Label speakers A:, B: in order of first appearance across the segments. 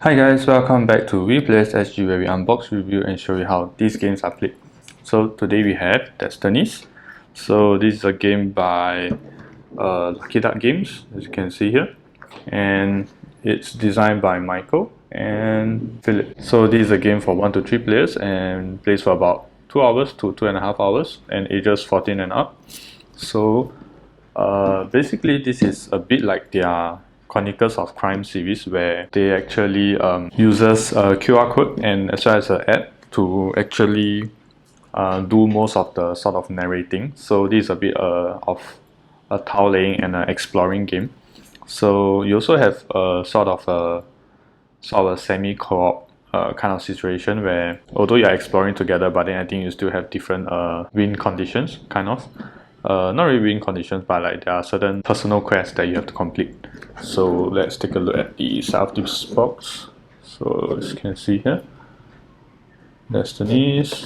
A: Hi guys, welcome back to WePlaysSG where we unbox, review and show you how these games are played. So today we have Destinies. So this is a game by Lucky Duck Games, as you can see here. And it's designed by Michael and Philip. So this is a game for 1 to 3 players and plays for about 2 hours to 2.5 hours and ages 14 and up. So basically this is a bit like their Chronicles of Crime series, where they actually uses a QR code and as well as an app to actually do most of the sort of narrating. So this is a bit of a tile laying and an exploring game. So you also have a sort of a semi-co-op kind of situation where although you're exploring together, but then I think you still have different win conditions, kind of. Not really win conditions, but like there are certain personal quests that you have to complete. So let's take a look at the side of this box. So as you can see here, Destinies,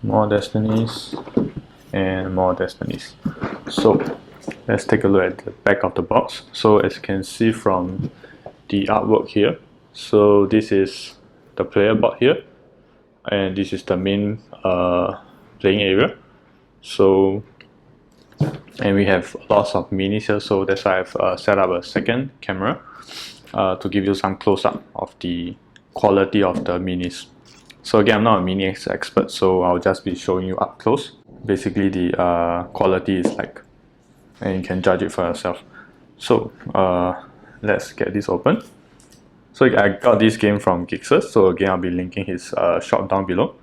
A: more Destinies, and more Destinies. So let's take a look at the back of the box. So as you can see from the artwork here, so this is the player board here, and this is the main playing area. So, and we have lots of minis here, so that's why I've set up a second camera to give you some close-up of the quality of the minis. So again, I'm not a mini expert, so I'll just be showing you up close. Basically the quality is like, and you can judge it for yourself. So let's get this open. So I got this game from Geekster, so again I'll be linking his shop down below.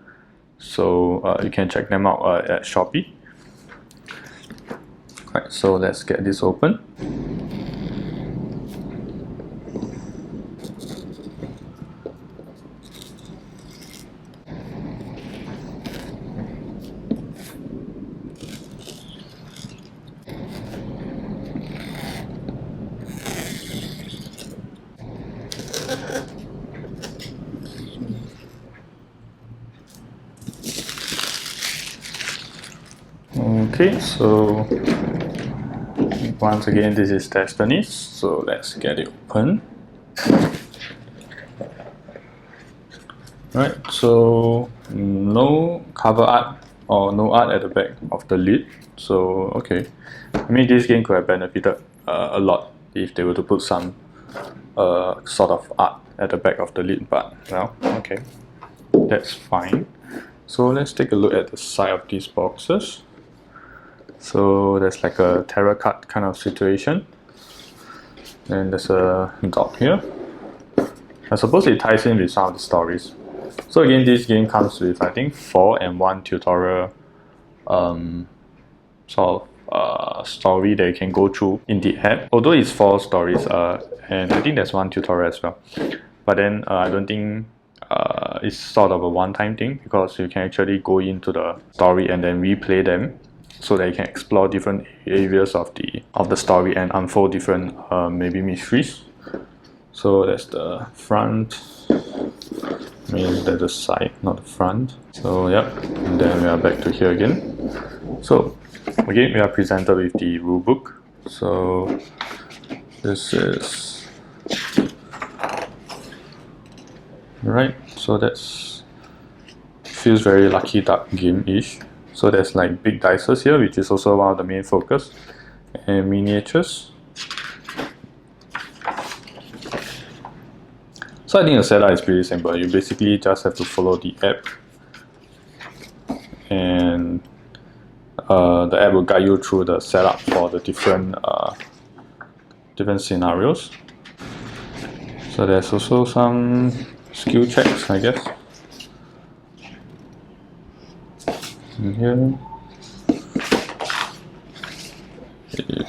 A: So you can check them out at Shopee. Right, so let's get this open. Okay, so once again this is Destinies, so let's get it open. Right, so no cover art or no art at the back of the lid, so okay. I mean, this game could have benefited a lot if they were to put some sort of art at the back of the lid, but well, okay, that's fine. So let's take a look at the side of these boxes. So there's like a tarot card kind of situation, and there's a dog here. I suppose it ties in with some of the stories. So again, this game comes with I think 4 and 1 tutorial sort of story that you can go through in the app. Although it's 4 stories, and I think there's 1 tutorial as well. But then I don't think it's sort of a one-time thing, because you can actually go into the story and then replay them, so that you can explore different areas of the story and unfold different maybe mysteries. So that's the front. I mean, that's the side, not the front. So yep, and then we are back to here again. So again, we are presented with the rulebook. So this is right. So that's feels very Lucky Duck game-ish. So there's like big dices here, which is also one of the main focus, and miniatures. So I think the setup is pretty simple. You basically just have to follow the app, and the app will guide you through the setup for the different scenarios. So there's also some skill checks, I guess. In here.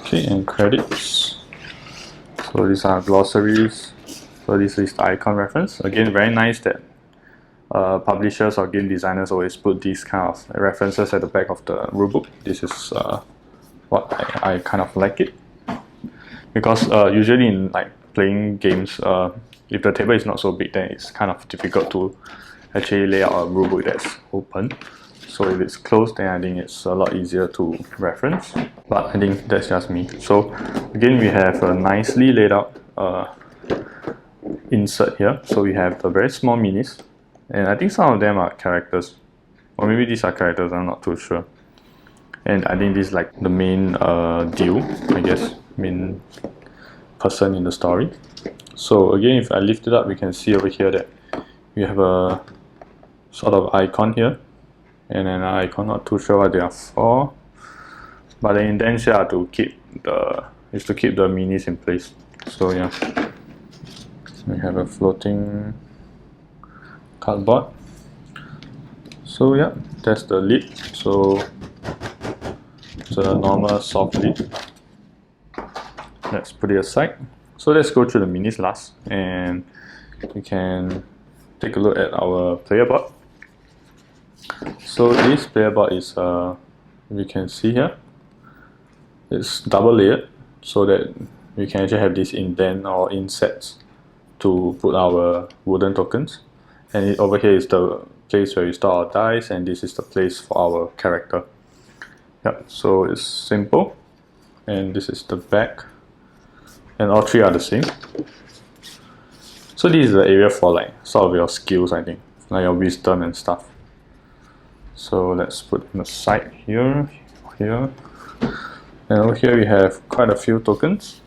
A: Okay, and credits. So these are glossaries. So this is the icon reference. Again, very nice that publishers or game designers always put these kind of references at the back of the rulebook. This is what I kind of like it, because usually in like playing games, if the table is not so big, then it's kind of difficult to actually lay out a rulebook that's open. So if it's closed, then I think it's a lot easier to reference. But I think that's just me. So again, we have a nicely laid out insert here. So we have the very small minis, and I think some of them are characters, or maybe these are characters, I'm not too sure. And I think this is like the main deal, I guess, main person in the story. So again, if I lift it up, we can see over here that we have a sort of icon here, and an icon, not too sure what they are for, but the intention are to keep the minis in place. So yeah, we have a floating cardboard. So yeah, that's the lid. So it's a normal soft lid. Let's put it aside. So let's go through the minis last, and we can take a look at our player board. So this player board is, you can see here, it's double layered, so that we can actually have this indent or insets to put our wooden tokens. And over here is the place where we store our dice, and this is the place for our character. Yep, so it's simple, and this is the back, and all three are the same. So this is the area for like sort of your skills, I think, like your wisdom and stuff. So let's put them aside here, and over here we have quite a few tokens.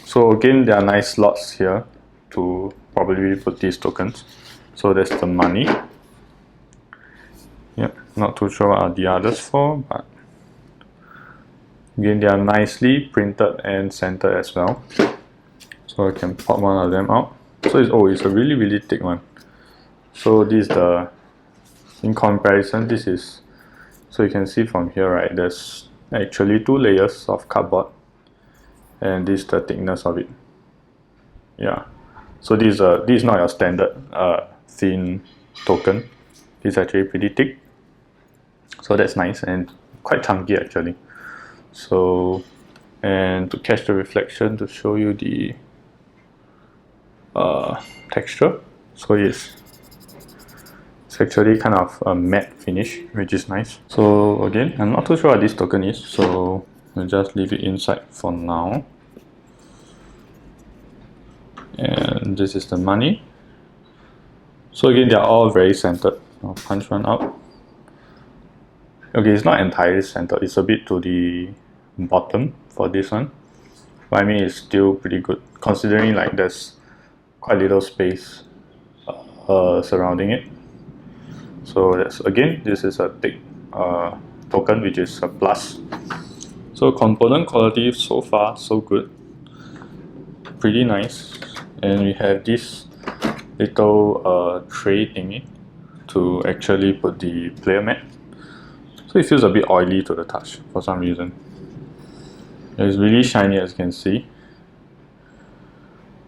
A: So again, there are nice slots here to probably put these tokens. So that's the money. Yep, not too sure what are the others for, but again, they are nicely printed and centered as well. So I can pop one of them out. So it's a really thick one. So this is the, in comparison, this is, so you can see from here, right, there's actually 2 layers of cardboard, and this is the thickness of it. Yeah, so this is not your standard thin token. This is actually pretty thick, so that's nice and quite chunky actually. So, and to catch the reflection, to show you the texture, so it's actually kind of a matte finish, which is nice. So again, I'm not too sure what this token is, so we'll just leave it inside for now. And this is the money. So again, they are all very centered. I'll punch one out. Okay, it's not entirely centered, it's a bit to the bottom for this one, but I mean it's still pretty good considering like there's quite little space surrounding it. So that's, again, this is a thick token, which is a plus. So component quality so far so good, pretty nice. And we have this little tray thingy to actually put the player mat. So it feels a bit oily to the touch for some reason. It's really shiny, as you can see.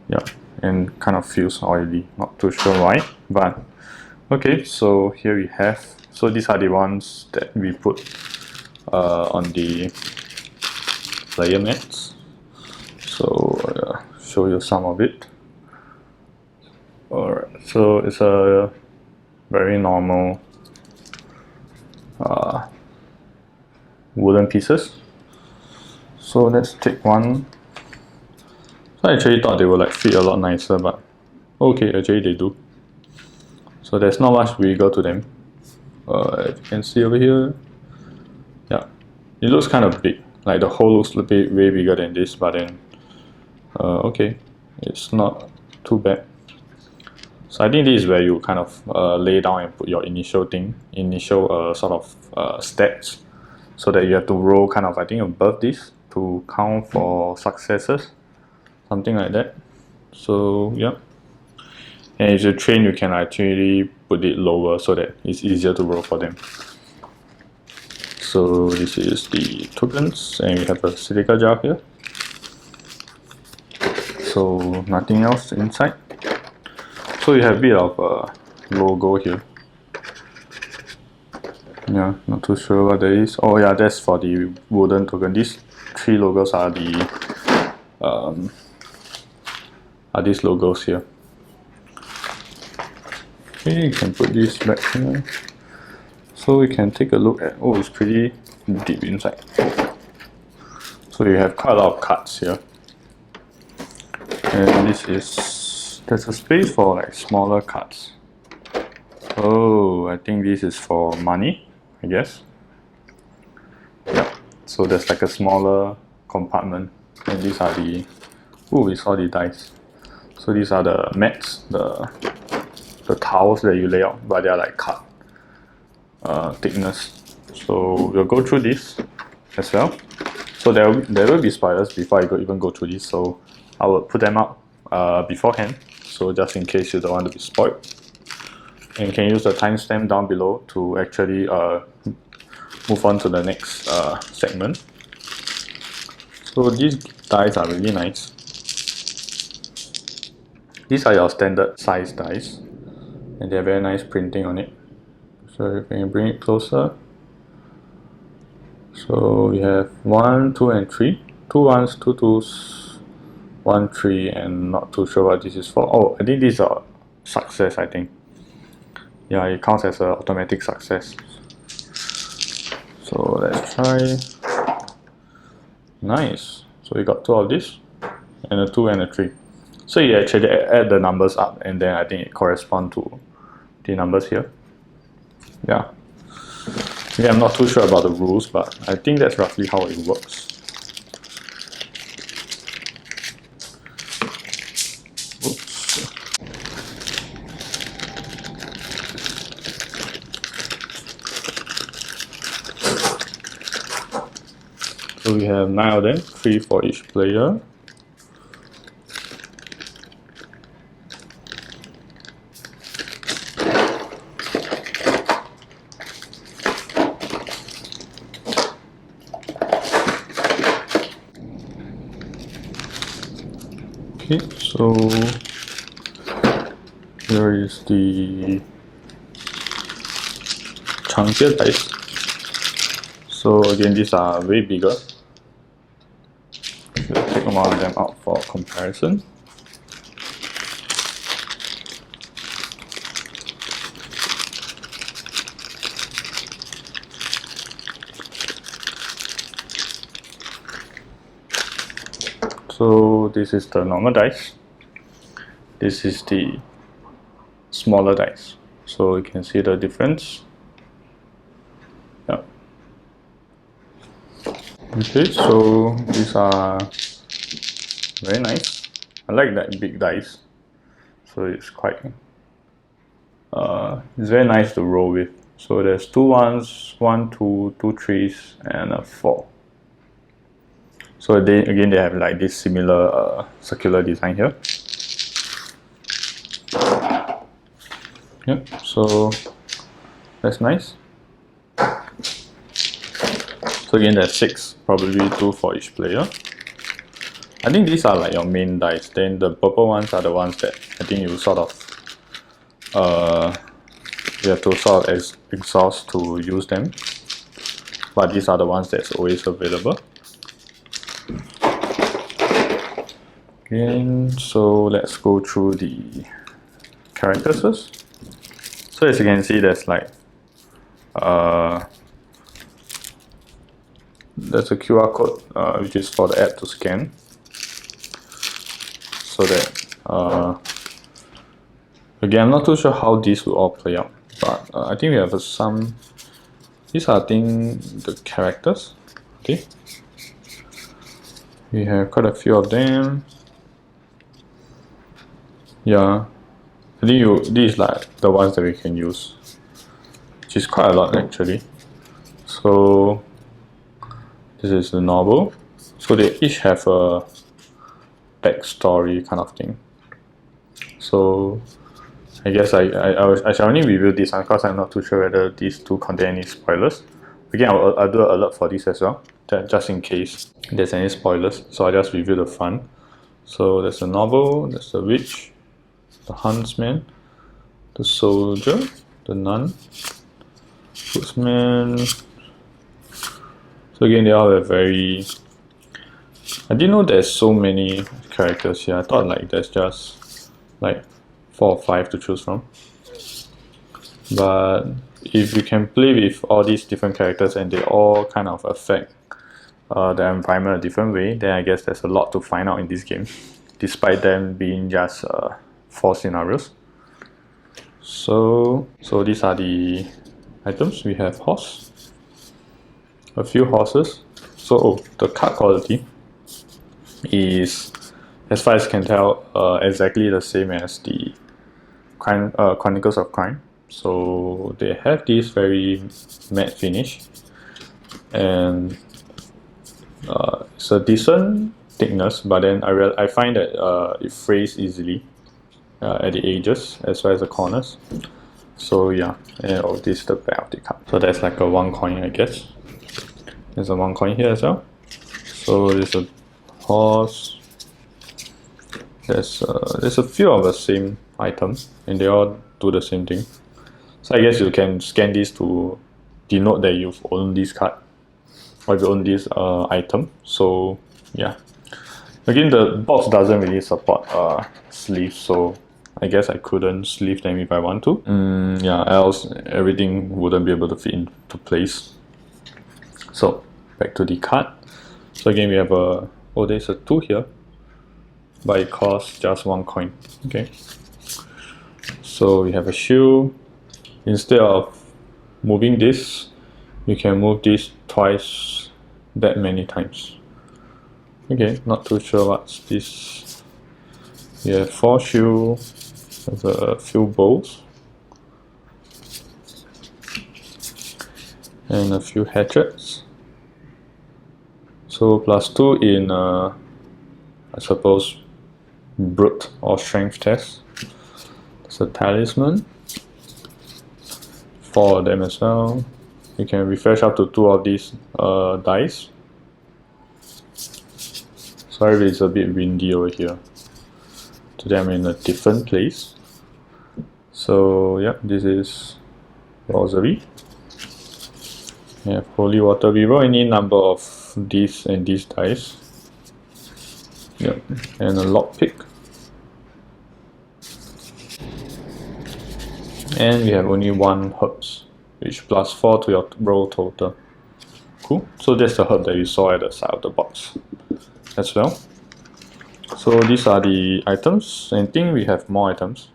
A: Yeah, and kind of feels oily, not too sure why, but okay. So here we have, so these are the ones that we put on the player mats. So show you some of it. Alright, so it's a very normal wooden pieces. So let's take one. So I actually thought they would like fit a lot nicer, but okay, actually they do. So there's not much wiggle to them. As you can see over here, yeah, it looks kind of big. Like the hole looks a bit way bigger than this, but then okay, it's not too bad. So I think this is where you kind of lay down and put your initial sort of stats, so that you have to roll kind of, I think, above this to count for successes, something like that. So yeah, and if you train, you can actually put it lower so that it's easier to roll for them. So this is the tokens, and we have a silica jar here. So nothing else inside. So you have a bit of a logo here. Yeah, not too sure what that is. Oh yeah, that's for the wooden token. These 3 logos are these logos here. Okay, you can put this back here. So we can take a look at, oh, it's pretty deep inside. So you have quite a lot of cards here. And this is There's a space for like smaller cards. Oh, I think this is for money, I guess. Yep. So there's like a smaller compartment, and these are the. Oh, we saw the dice. So these are the mats, the tiles that you lay out, but they are like card thickness. So we'll go through this as well. So there will be spoilers before I even go through this. So I will put them up beforehand. So just in case you don't want to be spoiled. And you can use the timestamp down below to actually move on to the next segment. So these dice are really nice. These are your standard size dice, and they have very nice printing on it. So if you can bring it closer. So we have 1, 2, and 3. 2 1s, 2 2s, 1 3, and not too sure what this is for. Oh, I think this is a success, I think. Yeah, it counts as an automatic success. So let's try. Nice. So we got 2 of this, and a 2 and a 3. So you actually add the numbers up, and then I think it corresponds to the numbers here. Yeah. Yeah, I'm not too sure about the rules, but I think that's roughly how it works. Oops. So we have 9 of them, 3 for each player. Okay, so here is the chunkier dice. So again, these are way bigger. We'll take one of them out for comparison. So this is the normal dice. This is the smaller dice. So you can see the difference. Yeah. Okay, so these are very nice. I like that big dice. So it's quite it's very nice to roll with. So there's 2 1s, 1 2, 2 3s, and a 4. So they have like this similar circular design here. Yep, so that's nice. So again, there's 6, probably 2 for each player. I think these are like your main dice. Then the purple ones are the ones that I think you sort of you have to sort of exhaust to use them. But these are the ones that's always available. Again, so let's go through the characters first. So as you can see, there's like there's a QR code which is for the app to scan, so that again, I'm not too sure how these will all play out, but I think we have some. These are, I think, the characters. Okay, we have quite a few of them. Yeah, I think these like the ones that we can use, which is quite a lot actually. So this is the novel. So they each have a backstory kind of thing. So I guess I shall only review this one because I'm not too sure whether these two contain any spoilers. Again, I'll do an alert for this as well, just in case there's any spoilers. So I'll just review the front. So there's a novel, there's the witch, the huntsman, the soldier, the nun, woodsman. So again, they all have very. I didn't know there's so many characters here. I thought like there's just like 4 or 5 to choose from. But if you can play with all these different characters and they all kind of affect the environment a different way, then I guess there's a lot to find out in this game, despite them being just 4 scenarios. So these are the items. We have horse, a few horses. So the card quality is, as far as I can tell, exactly the same as the Chronicles of Crime. So they have this very matte finish, and it's a decent thickness, but then I find that it frays easily at the edges as well as the corners. So yeah, and this is the back of the card. So that's like a 1 coin, I guess. There's a 1 coin here as well. So there's a horse. There's a few of the same items, and they all do the same thing. So I guess you can scan this to denote that you've owned this card, or you own this item. So yeah. Again, the box doesn't really support sleeves, so I guess I couldn't sleeve them if I want to. Yeah, else everything wouldn't be able to fit into place. So back to the card. So again, we have a, oh, there's a 2 here, but it costs just 1 coin. Okay. So we have a shield. Instead of moving this, you can move this twice that many times. Okay, not too sure what's this. We have 4 shields, there's a few bows, and a few hatchets. So +2 in, I suppose, brute or strength test. There's a talisman, 4 of them as well. You can refresh up to 2 of these dice. Sorry if it's a bit windy over here. Today I'm in a different place. So yeah, this is rosary. We have holy water. We roll any number of these and these dice. Yep, and a lockpick. And we have only 1 herbs, which +4 to your roll total. Cool. So that's the herb that you saw at the side of the box as well. So these are the items, and I think we have more items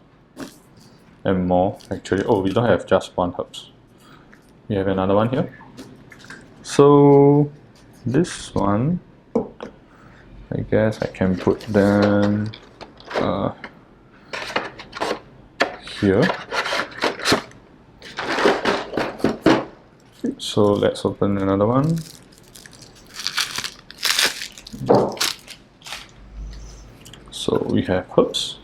A: and more actually. Oh, we don't have just 1 herbs, we have another one here. So this one, I guess I can put them here. So let's open another one. So we have herbs.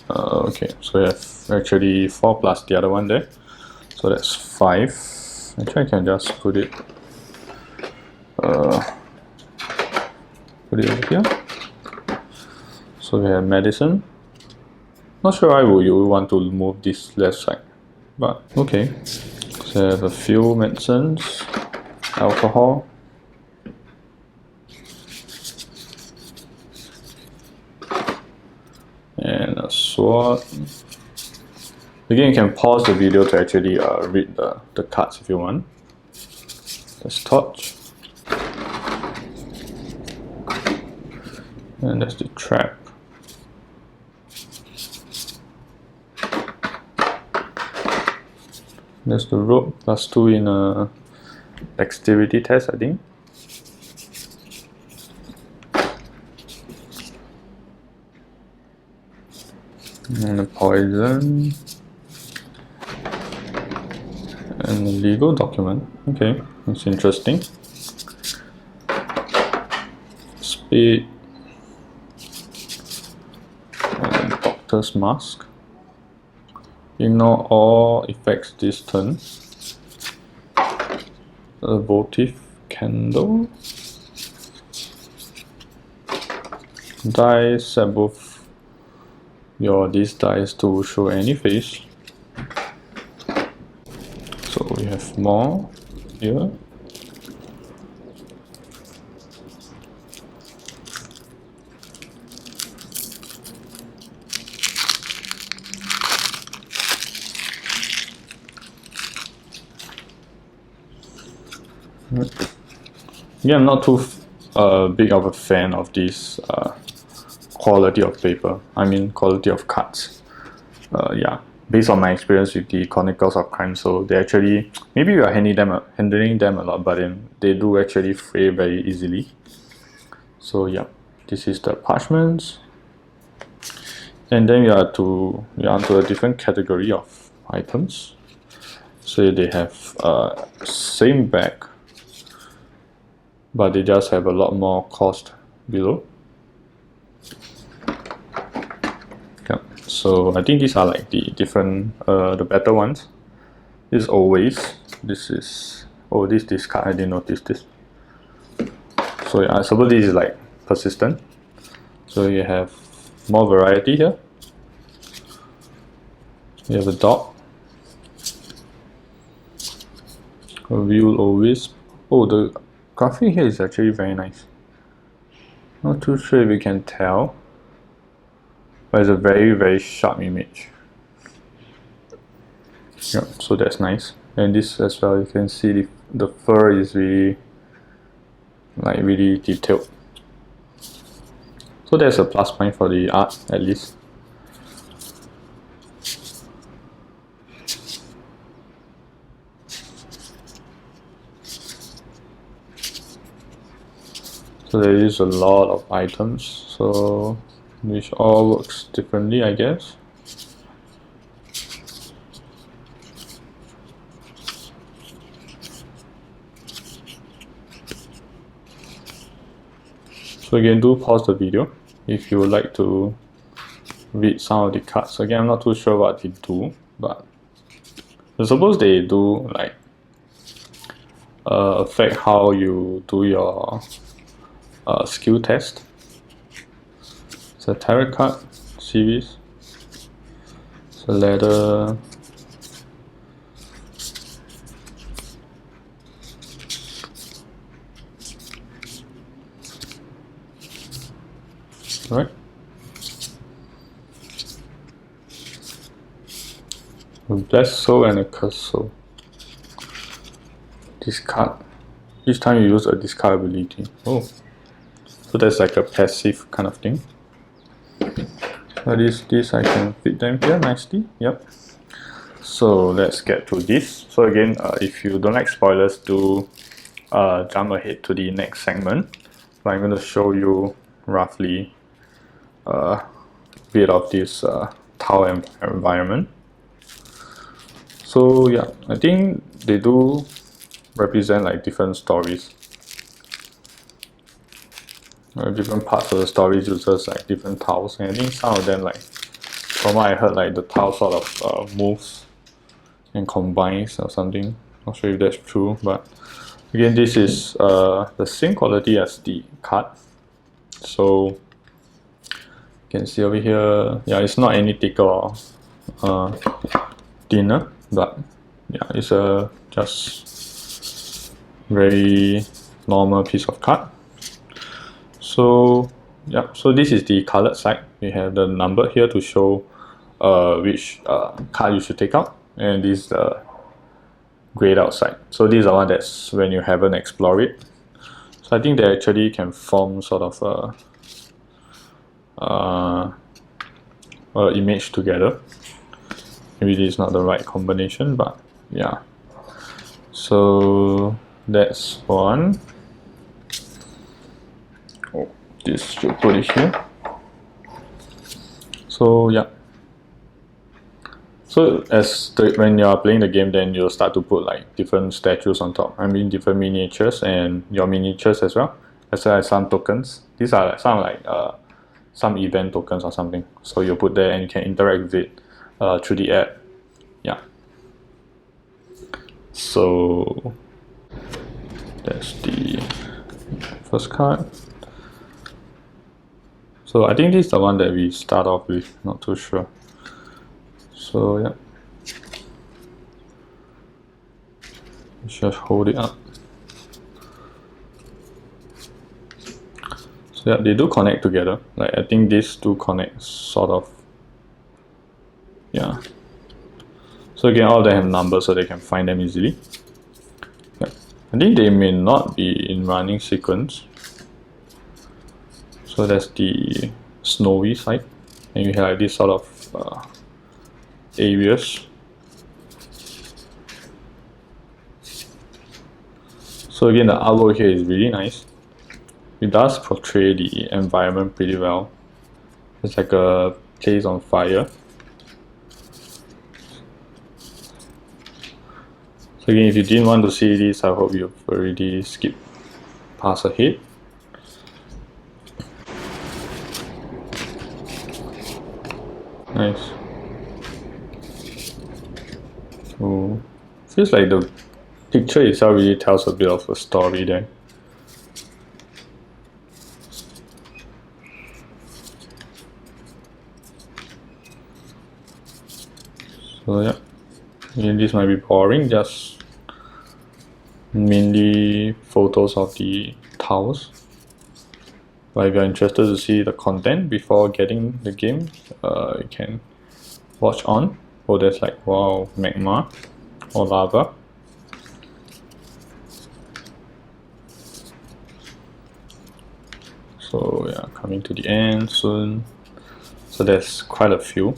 A: Okay, so we have actually 4 plus the other one there. So that's 5. Actually, I can just put it over here. So we have medicine. Not sure why would you want to move this left side, but okay. So I have a few medicines, alcohol, and a sword. Again, you can pause the video to actually read the cards if you want. There's torch, and there's the trap. There's the rope, +2 in a dexterity test, I think. And a poison. And a legal document. Okay, that's interesting. Speed. And a doctor's mask. Ignore all effects this turn. A votive candle. Dice, set both these dice to show any face. So we have more here. Yeah, I'm not too big of a fan of these quality of paper. I mean quality of cards. Yeah, based on my experience with the Chronicles of Crime, so they actually, maybe we are handling them a lot, but then they do actually fray very easily. So yeah, this is the parchments, and then we are onto a different category of items. So they have same bag, but they just have a lot more cost below. Yeah, so I think these are like the different, the better ones. This is always, this is, oh, this card, I didn't notice this. So yeah, I suppose this is like persistent. So you have more variety here. You have a dog. A wheel always. Oh, the graphic here is actually very nice. Not too sure if you can tell, but it's a very, very sharp image. Yeah, so that's nice. And this as well, you can see the fur is really, like, really detailed. So there's a plus point for the art, at least. So there is a lot of items, so which all works differently, I guess. So again, do pause the video if you would like to read some of the cards. Again, I'm not too sure what they do, but I suppose they do like affect how you do your skill test. It's a tarot card series. It's a leather. Right. A blessed soul and a cursed soul. Discard. Each time you use a discard ability. Oh. So that's like a passive kind of thing. So this I can fit them here nicely. Yep. So let's get to this. So again, if you don't like spoilers, do jump ahead to the next segment. So I'm going to show you roughly a bit of this tile environment. So yeah, I think they do represent like different stories. Different parts of the stories uses like different tiles, and I think some of them, like from what I heard, like the tile sort of moves and combines or something. Not sure if that's true, but again, this is the same quality as the card. So you can see over here, yeah, it's not any thicker or thinner, but yeah, it's a just very normal piece of card. So yeah, so this is the colored side. We have the number here to show which card you should take out, and this is the grayed out side. So these are one that's when you haven't explored it. So I think they actually can form sort of a image together. Maybe this is not the right combination, but yeah. So that's one. Oh, this should put it here. So yeah. So when you are playing the game, then you'll start to put like different statues on top. I mean different miniatures, and your miniatures as well as some tokens. These are like some event tokens or something. So you put there and you can interact with it through the app. Yeah. So that's the first card. So I think this is the one that we start off with, not too sure. So yeah, just hold it up. So yeah, they do connect together. Like I think these two connect sort of. Yeah. So again, all of them have numbers so they can find them easily. Yeah. I think they may not be in running sequence. So that's the snowy side, and you have like this sort of areas. So again, the artwork here is really nice. It does portray the environment pretty well. It's like a place on fire. So again, if you didn't want to see this, I hope you've already skipped past ahead. Nice. So feels like the picture itself really tells a bit of a story there. So yeah, this might be boring, just mainly photos of the towers. But if you're interested to see the content before getting the game, you can watch on. Oh, there's like, wow, magma or lava. So yeah, coming to the end soon. So there's quite a few.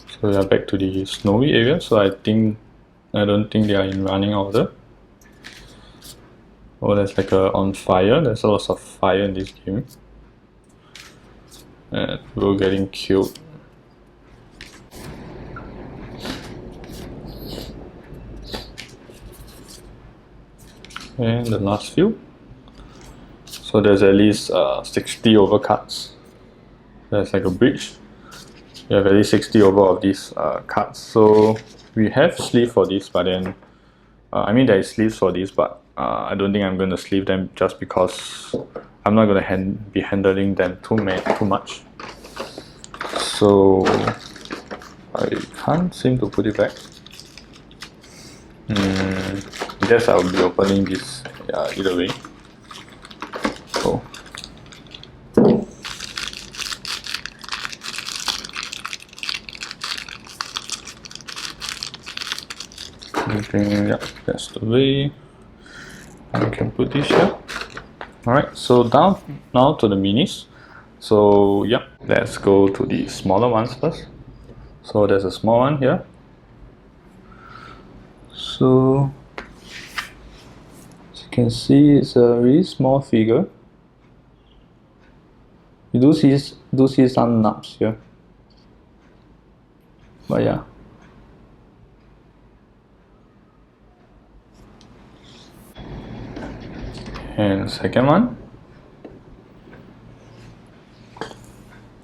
A: So we are back to the snowy area. So I don't think they are in running order. Oh, there's like a on fire. There's lots of fire in this game, and we're getting killed. And the last few. So there's at least 60 over cards. There's like a bridge. We have at least 60 over of these cards. So we have sleeve for this, but then I mean there is sleeves for this, but I don't think I'm going to sleeve them just because I'm not going to be handling them too much. So I can't seem to put it back. I guess I'll be opening this either way. So yeah, that's the way. I can put this here. Alright, so now to the minis. So yeah, let's go to the smaller ones first. So there's a small one here. So as you can see, it's a really small figure. You do see some knobs here, but yeah. And second one.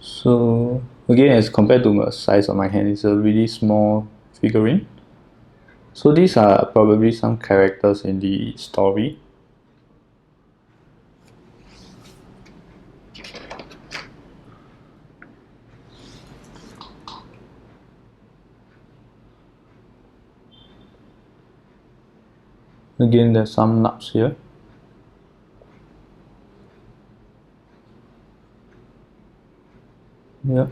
A: So again, as compared to the size of my hand, it's a really small figurine. So these are probably some characters in the story. Again, there's some knobs here. Yeah,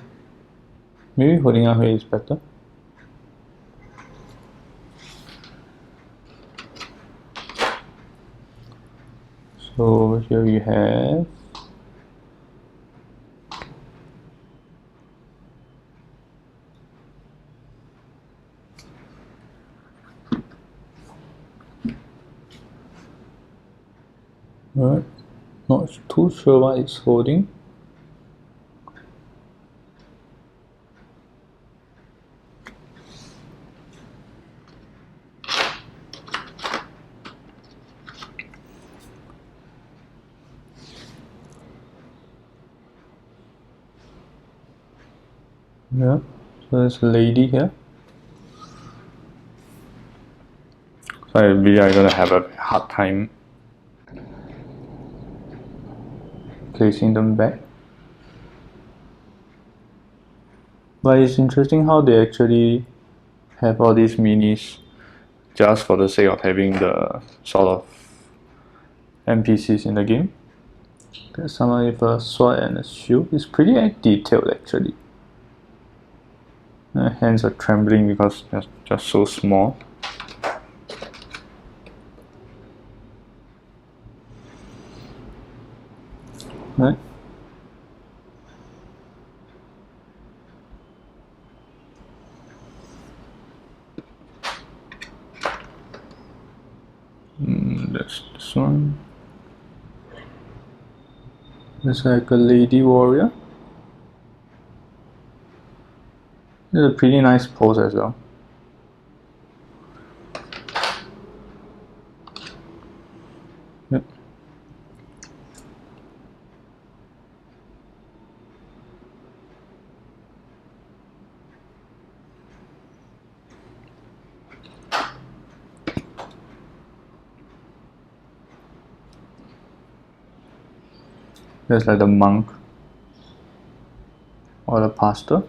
A: maybe holding up here is better. So here we have not too sure what it's holding. Yeah, so there's a lady here. So I'm gonna have a hard time placing them back. But it's interesting how they actually have all these minis just for the sake of having the sort of NPCs in the game. There's someone with a sword and a shield. It's pretty detailed actually. My hands are trembling because they're just so small. Right. That's this one. It's like a lady warrior. It's a pretty nice pose as well. Yep. There's like the monk or the pastor.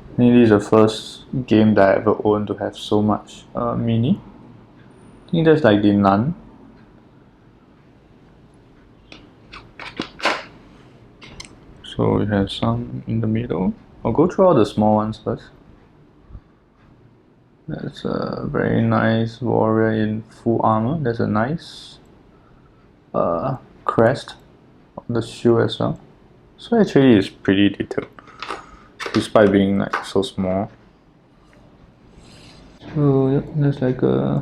A: I think this is the first game that I ever owned to have so much mini. I think that's like the nun. So we have some in the middle. I'll go through all the small ones first. That's a very nice warrior in full armor. There's a nice crest on the shoe as well. So actually it's pretty detailed, despite being like so small. So yeah, there's like a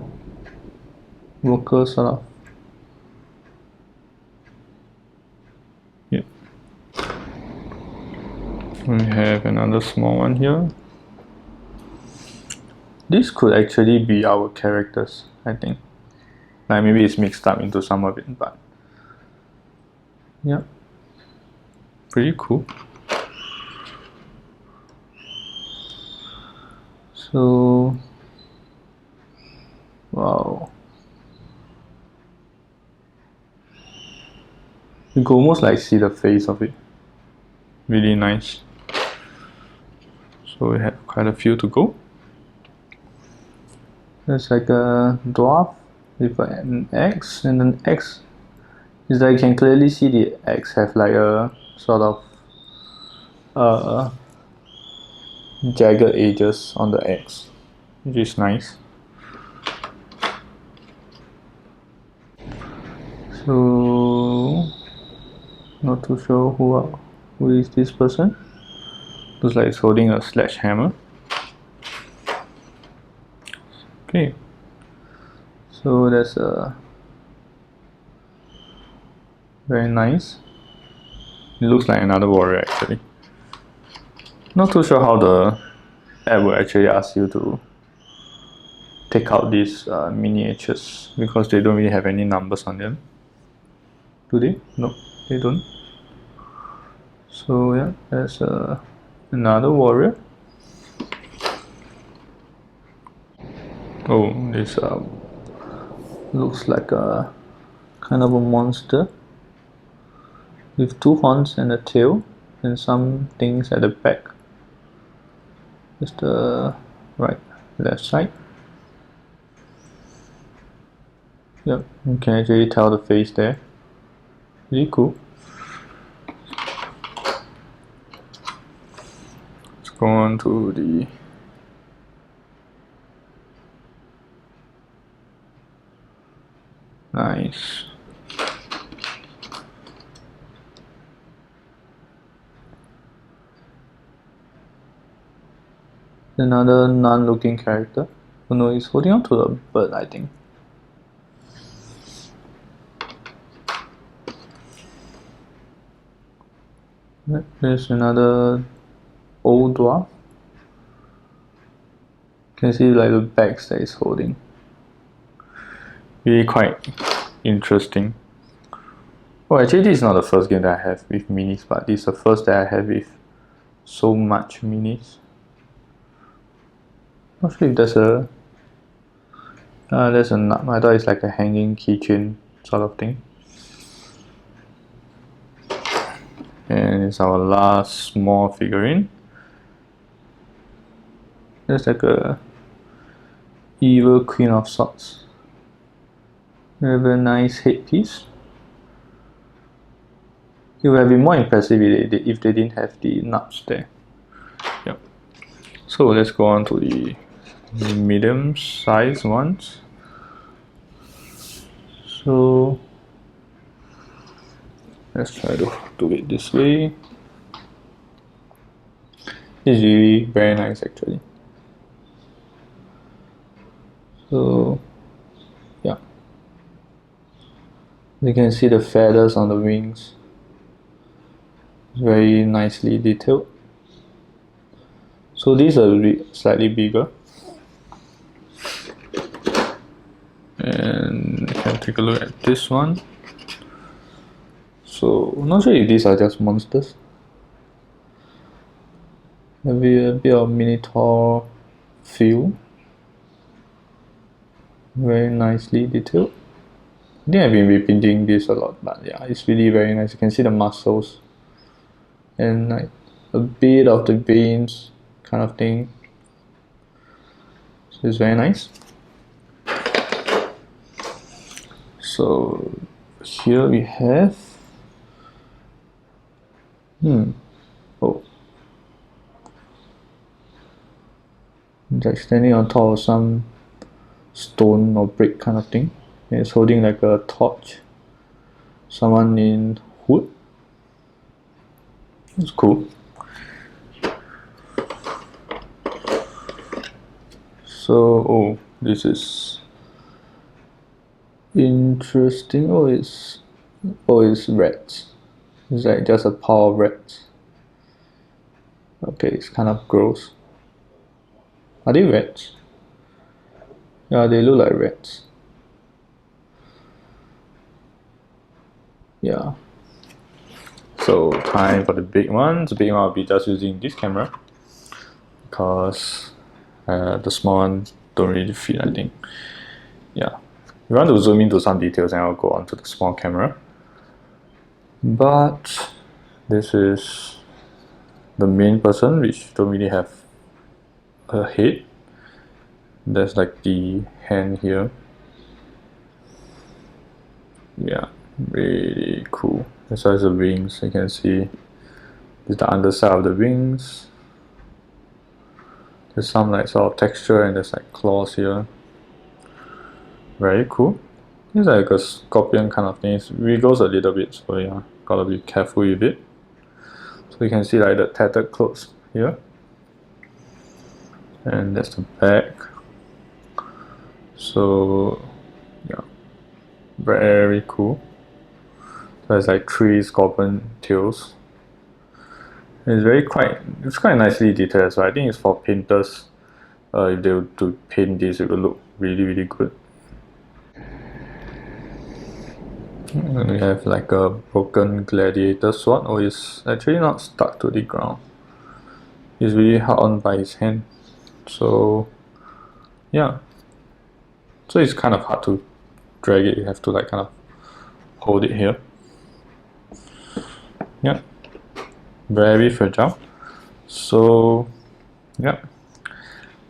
A: worker sort of. Yeah. We have another small one here. This could actually be our characters, I think. Like maybe it's mixed up into some of it, but yeah, pretty cool. So, wow. You can almost like see the face of it. Really nice. So we have quite a few to go. There's like a dwarf with an X, and an X is like you can clearly see the X have like a sort of jagged edges on the X, which is nice. So not too sure who is this person. Looks like he's holding a sledgehammer. Okay, so that's very nice. It looks like another warrior actually. Not too sure how the app will actually ask you to take out these miniatures, because they don't really have any numbers on them. Do they? No, they don't. So yeah, there's another warrior. Oh, this looks like a kind of a monster with two horns and a tail and some things at the back. Just the left side. Yep, you can actually tell the face there. Really cool. Let's go on to the nice. Another nun-looking character. Oh no, he's holding on to a bird, I think. There's another old dwarf. You can see like the bags that he's holding. Really quite interesting. Oh, actually this is not the first game that I have with minis, but this is the first that I have with so much minis. Not sure if there's a nut. I thought it's like a hanging keychain sort of thing. And it's our last small figurine. There's like a evil Queen of Swords. We have a nice headpiece. It would have been more impressive if they didn't have the nuts there. Yep. So let's go on to the medium size ones. So let's try to do it this way. It's really very nice actually. So yeah, you can see the feathers on the wings. It's very nicely detailed. So these are slightly bigger. And you can take a look at this one. So I'm not sure if these are just monsters. Maybe a bit of Minotaur feel. Very nicely detailed. I think I've been repeating this a lot, but yeah, it's really very nice. You can see the muscles and like a bit of the veins kind of thing. So it's very nice. So here we have oh, it's like standing on top of some stone or brick kind of thing. And it's holding like a torch. Someone in wood. It's cool. So this is interesting. It's rats. It's like just a pile of rats. Okay, it's kind of gross. Are they rats? Yeah, they look like rats. Yeah. So time for the big ones. The big one will be just using this camera because the small one don't really fit, I think. Yeah. If you want to zoom into some details, then I'll go onto the small camera. But this is the main person, which don't really have a head. There's like the hand here. Yeah, really cool. Besides the wings, you can see this is the underside of the wings. There's some like sort of texture and there's like claws here. Very cool. It's like a scorpion kind of thing. It wiggles a little bit, so yeah, gotta be careful with it. So you can see like the tattered clothes here. And that's the back. So yeah, very cool. There's like 3 scorpion tails. It's quite nicely detailed, so I think it's for painters. If they were to paint this, it will look really good. And we have like a broken gladiator sword. It's actually not stuck to the ground. It's really held on by his hand. So yeah. So it's kind of hard to drag it. You have to like kind of hold it here. Yeah. Very fragile. So yeah.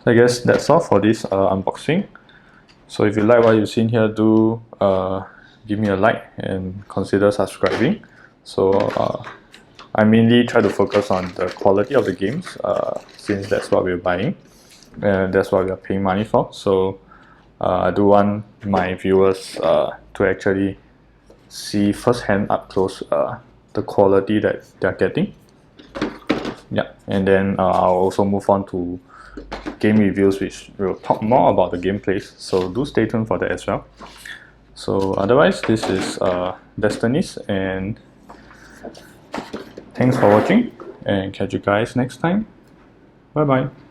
A: I guess that's all for this unboxing. So if you like what you've seen here, do give me a like and consider subscribing. So I mainly try to focus on the quality of the games since that's what we're buying and that's what we are paying money for. So I do want my viewers to actually see firsthand up close the quality that they're getting. Yeah, and then I'll also move on to game reviews, which will talk more about the gameplays, so do stay tuned for that as well. So otherwise, this is Destinies, and thanks for watching, and catch you guys next time. Bye bye.